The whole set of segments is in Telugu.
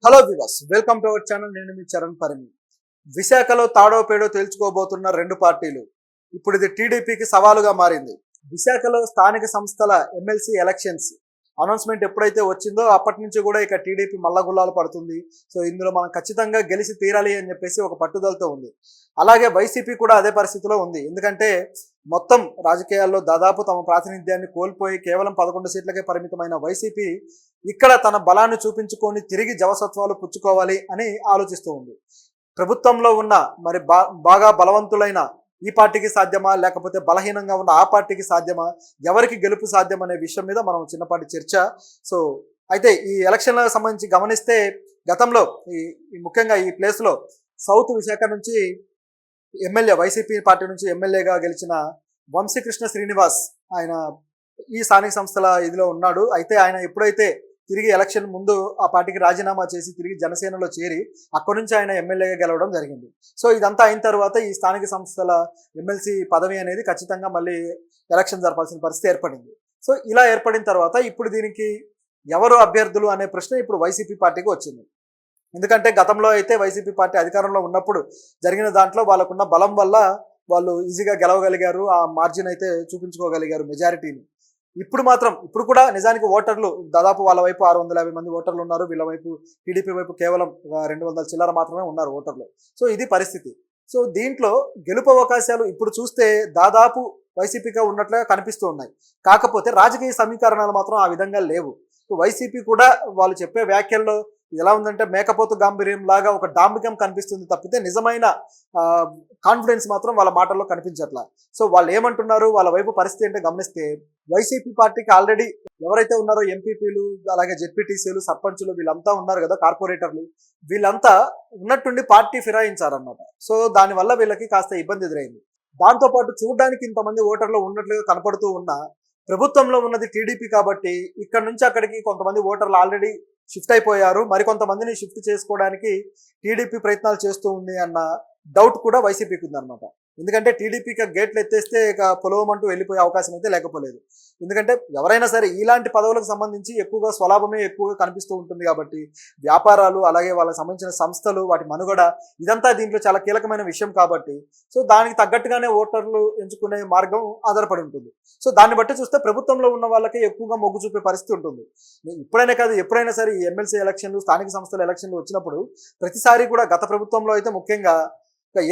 Hello viewers, welcome to our channel. నేను మీ చరణ్ పరిమి. విశాఖలో తాడో పేడో తేల్చుకోబోతున్న రెండు పార్టీలు. ఇప్పుడు ఇది టీడీపీకి సవాలుగా మారింది. విశాఖలో స్థానిక సంస్థల ఎమ్మెల్సీ ఎలక్షన్స్ అనౌన్స్మెంట్ ఎప్పుడైతే వచ్చిందో అప్పటి నుంచి కూడా ఇక టీడీపీ మల్లగుల్లాలు పడుతుంది. సో ఇందులో మనం ఖచ్చితంగా గెలిచి తీరాలి అని చెప్పేసి ఒక పట్టుదలతో ఉంది. అలాగే వైసీపీ కూడా అదే పరిస్థితిలో ఉంది. ఎందుకంటే మొత్తం రాజకీయాల్లో దాదాపు తమ ప్రాతినిధ్యాన్ని కోల్పోయి కేవలం 11 సీట్లకే పరిమితమైన వైసీపీ ఇక్కడ తన బలాన్ని చూపించుకొని తిరిగి జవసత్వాలు పుచ్చుకోవాలి అని ఆలోచిస్తూ ఉంది. ప్రభుత్వంలో ఉన్న మరి బాగా బలవంతులైన ఈ పార్టీకి సాధ్యమా, లేకపోతే బలహీనంగా ఉన్న ఆ పార్టీకి సాధ్యమా, ఎవరికి గెలుపు సాధ్యం అనే విషయం మీద మనం చిన్నపాటి చర్చ. సో అయితే ఈ ఎలక్షన్లకు సంబంధించి గమనిస్తే గతంలో ముఖ్యంగా ఈ ప్లేస్లో సౌత్ విశాఖ నుంచి ఎమ్మెల్యే, వైసీపీ పార్టీ నుంచి ఎమ్మెల్యేగా గెలిచిన వంశీకృష్ణ శ్రీనివాస్ ఆయన ఈ స్థానిక సంస్థల ఇదిలో ఉన్నాడు. అయితే ఆయన ఎప్పుడైతే తిరిగి ఎలక్షన్ ముందు ఆ పార్టీకి రాజీనామా చేసి తిరిగి జనసేనలో చేరి అక్కడి నుంచి ఆయన ఎమ్మెల్యేగా గెలవడం జరిగింది. సో ఇదంతా అయిన తర్వాత ఈ స్థానిక సంస్థల ఎమ్మెల్సీ పదవి అనేది ఖచ్చితంగా మళ్ళీ ఎలక్షన్ జరపాల్సిన పరిస్థితి ఏర్పడింది. సో ఇలా ఏర్పడిన తర్వాత ఇప్పుడు దీనికి ఎవరు అభ్యర్థులు అనే ప్రశ్న ఇప్పుడు వైసీపీ పార్టీకి వచ్చింది. ఎందుకంటే గతంలో అయితే వైసీపీ పార్టీ అధికారంలో ఉన్నప్పుడు జరిగిన దాంట్లో వాళ్ళకున్న బలం వల్ల వాళ్ళు ఈజీగా గెలవగలిగారు, ఆ మార్జిన్ అయితే చూపించుకోగలిగారు మెజారిటీని. ఇప్పుడు కూడా నిజానికి ఓటర్లు దాదాపు వాళ్ళ వైపు 650 మంది ఓటర్లు ఉన్నారు, వీళ్ళ వైపు టీడీపీ వైపు కేవలం 200 చిల్లర మాత్రమే ఉన్నారు ఓటర్లు. సో ఇది పరిస్థితి. సో దీంట్లో గెలుపు అవకాశాలు ఇప్పుడు చూస్తే దాదాపు వైసీపీగా ఉన్నట్లుగా కనిపిస్తూ ఉన్నాయి. కాకపోతే రాజకీయ సమీకరణాలు మాత్రం ఆ విధంగా లేవు. వైసీపీ కూడా వాళ్ళు చెప్పే వ్యాఖ్యల్లో ఎలా ఉందంటే మేకపోతు గాంభీర్యం లాగా ఒక డాంబికం కనిపిస్తుంది తప్పితే నిజమైన కాన్ఫిడెన్స్ మాత్రం వాళ్ళ మాటల్లో కనిపించట్లా. సో వాళ్ళు ఏమంటున్నారు, వాళ్ళ వైపు పరిస్థితి అంటే గమనిస్తే వైసీపీ పార్టీకి ఆల్రెడీ ఎవరైతే ఉన్నారో ఎంపీపీలు, అలాగే జెడ్పీటీసీలు, సర్పంచులు వీళ్ళంతా ఉన్నారు కదా, కార్పొరేటర్లు, వీళ్ళంతా ఉన్నట్టుండి పార్టీ ఫిరాయించారన్నమాట. సో దానివల్ల వీళ్ళకి కాస్త ఇబ్బంది ఎదురైంది. దాంతోపాటు చూడడానికి ఇంతమంది ఓటర్లు ఉన్నట్లుగా కనపడుతూ ఉన్నా ప్రభుత్వంలో ఉన్నది టీడీపీ కాబట్టి ఇక్కడ నుంచి అక్కడికి కొంతమంది ఓటర్లు ఆల్రెడీ షిఫ్ట్ అయిపోయారు, మరికొంతమందిని షిఫ్ట్ చేసుకోవడానికి టీడీపీ ప్రయత్నాలు చేస్తూ ఉంది అన్న డౌట్ కూడా వైసీపీకి ఉందన్నమాట. ఎందుకంటే టీడీపీకి గేట్లు ఎత్తేస్తే ఇక పొలవమంటూ వెళ్ళిపోయే అవకాశం అయితే లేకపోలేదు. ఎందుకంటే ఎవరైనా సరే ఇలాంటి పదవులకు సంబంధించి ఎక్కువగా స్వలాభమే ఎక్కువగా కనిపిస్తూ ఉంటుంది కాబట్టి వ్యాపారాలు, అలాగే వాళ్ళకి సంబంధించిన సంస్థలు, వాటి మనుగడ ఇదంతా దీంట్లో చాలా కీలకమైన విషయం కాబట్టి సో దానికి తగ్గట్టుగానే ఓటర్లు ఎంచుకునే మార్గం ఆధారపడి ఉంటుంది. సో దాన్ని బట్టి చూస్తే ప్రభుత్వంలో ఉన్న వాళ్ళకే ఎక్కువగా మొగ్గు చూపే పరిస్థితి ఉంటుంది. ఇప్పుడైనా కాదు, ఎప్పుడైనా సరే ఈ ఎమ్మెల్సీ ఎలక్షన్లు, స్థానిక సంస్థల ఎలక్షన్లు వచ్చినప్పుడు ప్రతిసారి కూడా గత ప్రభుత్వంలో అయితే ముఖ్యంగా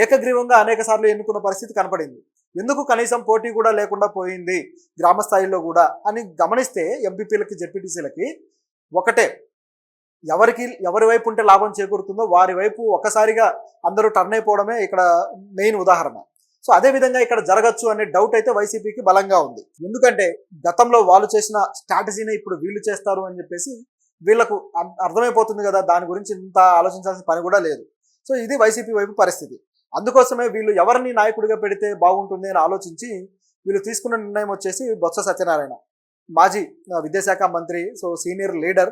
ఏకగ్రీవంగా అనేక సార్లు ఎన్నుకున్న పరిస్థితి కనపడింది. ఎందుకు కనీసం పోటీ కూడా లేకుండా పోయింది గ్రామ స్థాయిలో కూడా అని గమనిస్తే ఎంపీపీలకి, జెడ్పీటీసీలకి ఒకటే, ఎవరి వైపు ఉంటే లాభం చేకూరుతుందో వారి వైపు ఒక్కసారిగా అందరూ టర్న్ అయిపోవడమే ఇక్కడ మెయిన్ ఉదాహరణ. సో అదే విధంగా ఇక్కడ జరగచ్చు అనే డౌట్ అయితే వైసీపీకి బలంగా ఉంది. ఎందుకంటే గతంలో వాళ్ళు చేసిన స్ట్రాటజీనే ఇప్పుడు వీళ్ళు చేస్తారు అని చెప్పేసి వీళ్ళకు అర్థమైపోతుంది కదా, దాని గురించి ఇంత ఆలోచించాల్సిన పని కూడా లేదు. సో ఇది వైసీపీ వైపు పరిస్థితి. అందుకోసమే వీళ్ళు ఎవరిని నాయకుడిగా పెడితే బాగుంటుంది అని ఆలోచించి వీళ్ళు తీసుకున్న నిర్ణయం వచ్చేసి బొత్స సత్యనారాయణ, మాజీ విద్యాశాఖ మంత్రి, సో సీనియర్ లీడర్,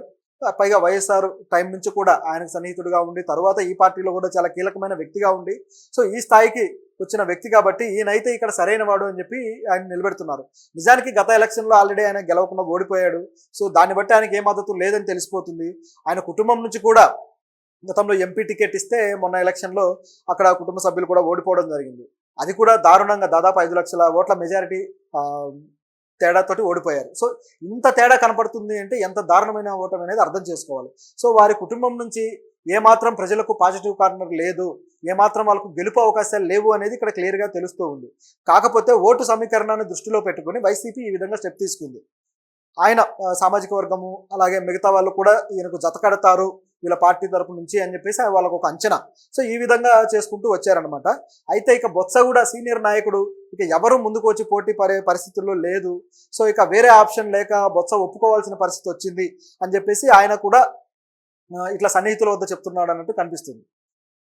పైగా వైఎస్ఆర్ టైం నుంచి కూడా ఆయనకు సన్నిహితుడిగా ఉండి తర్వాత ఈ పార్టీలో కూడా చాలా కీలకమైన వ్యక్తిగా ఉండి సో ఈ స్థాయికి వచ్చిన వ్యక్తి కాబట్టి ఈయనైతే ఇక్కడ సరైన వాడు అని చెప్పి ఆయన నిలబెడుతున్నారు. నిజానికి గత ఎలక్షన్లో ఆల్రెడీ ఆయన గెలవకుండా ఓడిపోయాడు. సో దాన్ని బట్టి ఆయనకి ఏ మద్దతు లేదని తెలిసిపోతుంది. ఆయన కుటుంబం నుంచి కూడా గతంలో ఎంపీ టికెట్ ఇస్తే మొన్న ఎలక్షన్లో అక్కడ కుటుంబ సభ్యులు కూడా ఓడిపోవడం జరిగింది. అది కూడా దారుణంగా దాదాపు 5 లక్షల ఓట్ల మెజారిటీ తేడాతోటి ఓడిపోయారు. సో ఇంత తేడా కనపడుతుంది అంటే ఎంత దారుణమైన ఓటమి అనేది అర్థం చేసుకోవాలి. సో వారి కుటుంబం నుంచి ఏమాత్రం ప్రజలకు పాజిటివ్ కార్నర్ లేదు, ఏమాత్రం వాళ్ళకు గెలుపు అవకాశాలు లేవు అనేది ఇక్కడ క్లియర్గా తెలుస్తూ ఉంది. కాకపోతే ఓటు సమీకరణాన్ని దృష్టిలో పెట్టుకుని వైసీపీ ఈ విధంగా స్టెప్ తీసుకుంది. ఆయన సామాజిక వర్గము అలాగే మిగతా వాళ్ళు కూడా ఈయనకు జతకడతారు వీళ్ళ పార్టీ తరపు నుంచి అని చెప్పేసి వాళ్ళకు ఒక అంచనా. సో ఈ విధంగా చేసుకుంటూ వచ్చారనమాట. అయితే ఇక బొత్స కూడా సీనియర్ నాయకుడు, ఇక ఎవరు ముందుకు వచ్చి పోటీ పడే పరిస్థితుల్లో లేదు. సో ఇక వేరే ఆప్షన్ లేక బొత్స ఒప్పుకోవాల్సిన పరిస్థితి వచ్చింది అని చెప్పేసి ఆయన కూడా ఇట్లా సన్నిహితుల వద్ద చెప్తున్నాడు అన్నట్టు కనిపిస్తుంది.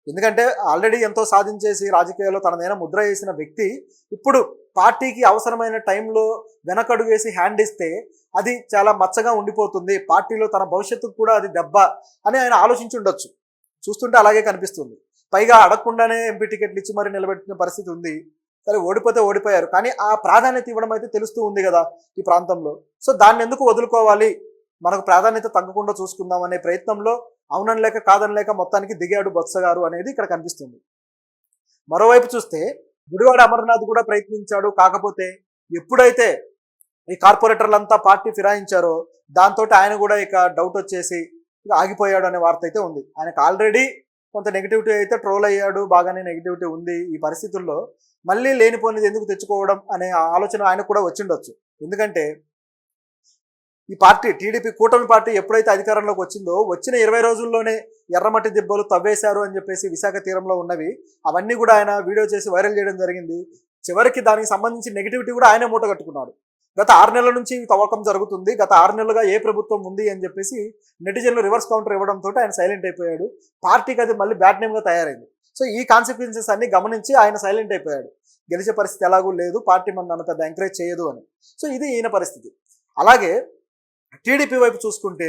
ఎందుకంటే ఆల్రెడీ ఎంతో సాధించేసి రాజకీయాల్లో తనదైన ముద్ర వేసిన వ్యక్తి ఇప్పుడు పార్టీకి అవసరమైన టైంలో వెనకడుగు వేసి హ్యాండ్ ఇస్తే అది చాలా మచ్చగా ఉండిపోతుంది, పార్టీలో తన భవిష్యత్తుకు కూడా అది దెబ్బ అని ఆయన ఆలోచించి ఉండొచ్చు. చూస్తుంటే అలాగే కనిపిస్తుంది. పైగా అడగకుండానే ఎంపీ టికెట్లు ఇచ్చి మరి నిలబెట్టిన పరిస్థితి ఉంది. సరే ఓడిపోతే ఓడిపోయారు, కానీ ఆ ప్రాధాన్యత ఇవ్వడం అయితే తెలుస్తూ ఉంది కదా ఈ ప్రాంతంలో. సో దాన్ని ఎందుకు వదులుకోవాలి, మనకు ప్రాధాన్యత తగ్గకుండా చూసుకుందాం అనే ప్రయత్నంలో అవునని లేక కాదని లేక మొత్తానికి దిగాడు బొత్స గారు అనేది ఇక్కడ కనిపిస్తుంది. మరోవైపు చూస్తే గుడివాడ అమర్నాథ్ కూడా ప్రయత్నించాడు. కాకపోతే ఎప్పుడైతే ఈ కార్పొరేటర్లంతా పార్టీ ఫిరాయించారో దాంతో ఆయన కూడా ఇక డౌట్ వచ్చేసి ఇక ఆగిపోయాడు అనే వార్త అయితే ఉంది. ఆయనకు ఆల్రెడీ కొంత నెగిటివిటీ అయితే ట్రోల్ అయ్యాడు, బాగానే నెగిటివిటీ ఉంది. ఈ పరిస్థితుల్లో మళ్ళీ లేనిపోనిది ఎందుకు తెచ్చుకోవడం అనే ఆలోచన ఆయనకు కూడా వచ్చిండొచ్చు. ఎందుకంటే ఈ పార్టీ టీడీపీ కూటమి పార్టీ ఎప్పుడైతే అధికారంలోకి వచ్చిందో వచ్చిన 20 రోజుల్లోనే ఎర్రమట్టి దిబ్బలు తవ్వేశారు అని చెప్పేసి విశాఖ తీరంలో ఉన్నవి అవన్నీ కూడా ఆయన వీడియో చేసి వైరల్ చేయడం జరిగింది. చివరికి దానికి సంబంధించి నెగిటివిటీ కూడా ఆయనే మూట కట్టుకున్నాడు. గత 6 నెలల నుంచి తవ్వకం జరుగుతుంది, గత 6 నెలలుగా ఏ ప్రభుత్వం ఉంది అని చెప్పేసి నెటిజన్లు రివర్స్ కౌంటర్ ఇవ్వడంతో ఆయన సైలెంట్ అయిపోయాడు. పార్టీకి అది మళ్ళీ బ్యాడ్ నేమ్గా తయారైంది. సో ఈ కాన్సిక్వెన్సెస్ అన్ని గమనించి ఆయన సైలెంట్ అయిపోయాడు. గెలిచే పరిస్థితి ఎలాగూ లేదు, పార్టీ నన్ను పెద్ద ఎంకరేజ్ చేయదు అని. సో ఇది ఈయన పరిస్థితి. అలాగే టీడీపీ వైపు చూసుకుంటే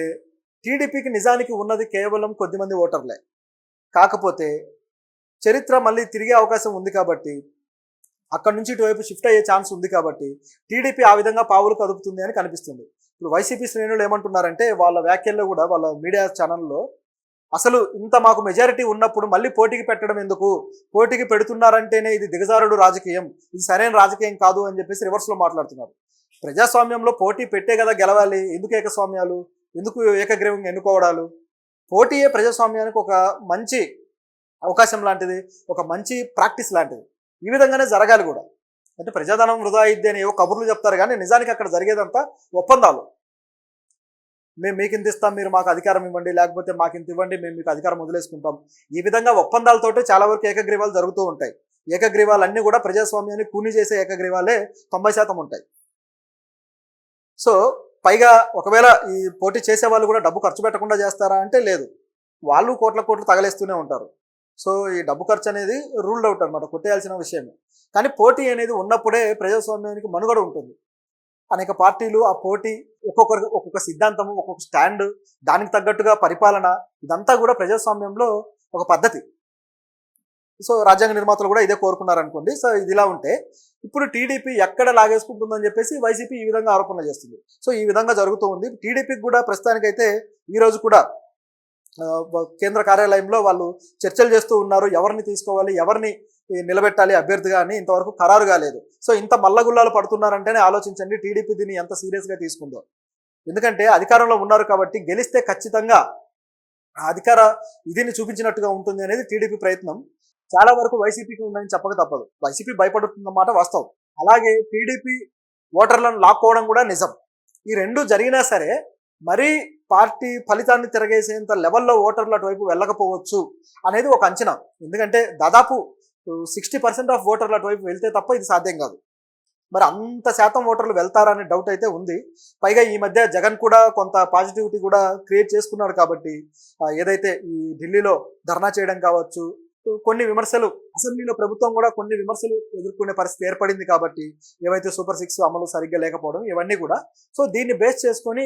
టీడీపీకి నిజానికి ఉన్నది కేవలం కొద్దిమంది ఓటర్లే. కాకపోతే చరిత్ర మళ్ళీ తిరిగే అవకాశం ఉంది కాబట్టి అక్కడి నుంచి ఇటువైపు షిఫ్ట్ అయ్యే ఛాన్స్ ఉంది కాబట్టి టీడీపీ ఆ విధంగా పావులు కదుపుతుంది అని కనిపిస్తుంది. ఇప్పుడు వైసీపీ శ్రేణులు ఏమంటున్నారంటే వాళ్ళ వ్యాఖ్యల్లో కూడా వాళ్ళ మీడియా ఛానల్లో అసలు ఇంత మాకు మెజారిటీ ఉన్నప్పుడు మళ్ళీ పోటీకి పెట్టడం ఎందుకు, పోటీకి పెడుతున్నారంటేనే ఇది దిగజారుడు రాజకీయం, ఇది సరైన రాజకీయం కాదు అని చెప్పేసి రివర్స్లో మాట్లాడుతున్నారు. ప్రజాస్వామ్యంలో పోటీ పెట్టే కదా గెలవాలి, ఎందుకు ఏకస్వామ్యాలు, ఎందుకు ఏకగ్రీవంగా ఎన్నుకోవడాలు? పోటీయే ప్రజాస్వామ్యానికి ఒక మంచి అవకాశం లాంటిది, ఒక మంచి ప్రాక్టీస్ లాంటిది. ఈ విధంగానే జరగాలి కూడా. అంటే ప్రజాధనం వృధా అయింది అని ఏవో కబుర్లు చెప్తారు కానీ నిజానికి అక్కడ జరిగేదంతా ఒప్పందాలు. మేము మీకు ఇంత ఇస్తాం, మీరు మాకు అధికారం ఇవ్వండి, లేకపోతే మాకు ఇంత ఇవ్వండి, మేము మీకు అధికారం వదిలేసుకుంటాం. ఈ విధంగా ఒప్పందాలతోటే చాలా వరకు ఏకగ్రీవాలు జరుగుతూ ఉంటాయి. ఏకగ్రీవాలన్నీ కూడా ప్రజాస్వామ్యాన్ని కూని చేసే ఏకగ్రీవాలే 90% ఉంటాయి. సో పైగా ఒకవేళ ఈ పోటీ చేసే వాళ్ళు కూడా డబ్బు ఖర్చు పెట్టకుండా చేస్తారా అంటే లేదు, వాళ్ళు కోట్లు తగలేస్తూనే ఉంటారు. సో ఈ డబ్బు ఖర్చు అనేది రూల్డ్ అవుట్ అనమాట, కొట్టేయాల్సిన విషయమే. కానీ పోటీ అనేది ఉన్నప్పుడే ప్రజాస్వామ్యానికి మనుగడ ఉంటుంది. అనేక పార్టీలు ఆ పోటీ ఒక్కొక్క సిద్ధాంతము, ఒక్కొక్క స్టాండ్, దానికి తగ్గట్టుగా పరిపాలన, ఇదంతా కూడా ప్రజాస్వామ్యంలో ఒక పద్ధతి. సో రాజ్యాంగ నిర్మాతలు కూడా ఇదే కోరుకున్నారనుకోండి. సో ఇది ఇలా ఉంటే ఇప్పుడు టీడీపీ ఎక్కడ లాగేసుకుంటుందని చెప్పేసి వైసీపీ ఈ విధంగా ఆరోపణలు చేస్తుంది. సో ఈ విధంగా జరుగుతూ ఉంది. టీడీపీకి కూడా ప్రస్తుతానికైతే ఈరోజు కూడా కేంద్ర కార్యాలయంలో వాళ్ళు చర్చలు చేస్తూ ఉన్నారు. ఎవరిని తీసుకోవాలి, ఎవరిని నిలబెట్టాలి అభ్యర్థిగా అని ఇంతవరకు ఖరారు కాలేదు. సో ఇంత మల్లగుల్లాలు పడుతున్నారంటేనే ఆలోచించండి టీడీపీ దీన్ని ఎంత సీరియస్గా తీసుకుందో. ఎందుకంటే అధికారంలో ఉన్నారు కాబట్టి గెలిస్తే ఖచ్చితంగా అధికార ఇదిని చూపించినట్టుగా ఉంటుంది అనేది టీడీపీ ప్రయత్నం. చాలా వరకు వైసీపీకి ఉందని చెప్పక తప్పదు. వైసీపీ భయపడుతున్నమాట వాస్తవం. అలాగే టీడీపీ ఓటర్లను లాక్కోవడం కూడా నిజం. ఈ రెండు జరిగినా సరే మరీ పార్టీ ఫలితాన్ని తిరగేసేంత లెవెల్లో ఓటర్లు అటువైపు వెళ్ళకపోవచ్చు అనేది ఒక అంచనా. ఎందుకంటే దాదాపు 60% ఆఫ్ ఓటర్లు అటువైపు వెళ్తే తప్ప ఇది సాధ్యం కాదు. మరి అంత శాతం ఓటర్లు వెళ్తారనే డౌట్ అయితే ఉంది. పైగా ఈ మధ్య జగన్ కూడా కొంత పాజిటివిటీ కూడా క్రియేట్ చేసుకున్నాడు కాబట్టి ఏదైతే ఈ ఢిల్లీలో ధర్నా చేయడం కావచ్చు, కొన్ని విమర్శలు, అసెంబ్లీలో ప్రభుత్వం కూడా కొన్ని విమర్శలు ఎదుర్కొనే పరిస్థితి ఏర్పడింది కాబట్టి ఏవైతే సూపర్ 6 అమలు సరిగ్గా లేకపోవడం ఇవన్నీ కూడా. సో దీన్ని బేస్ చేసుకొని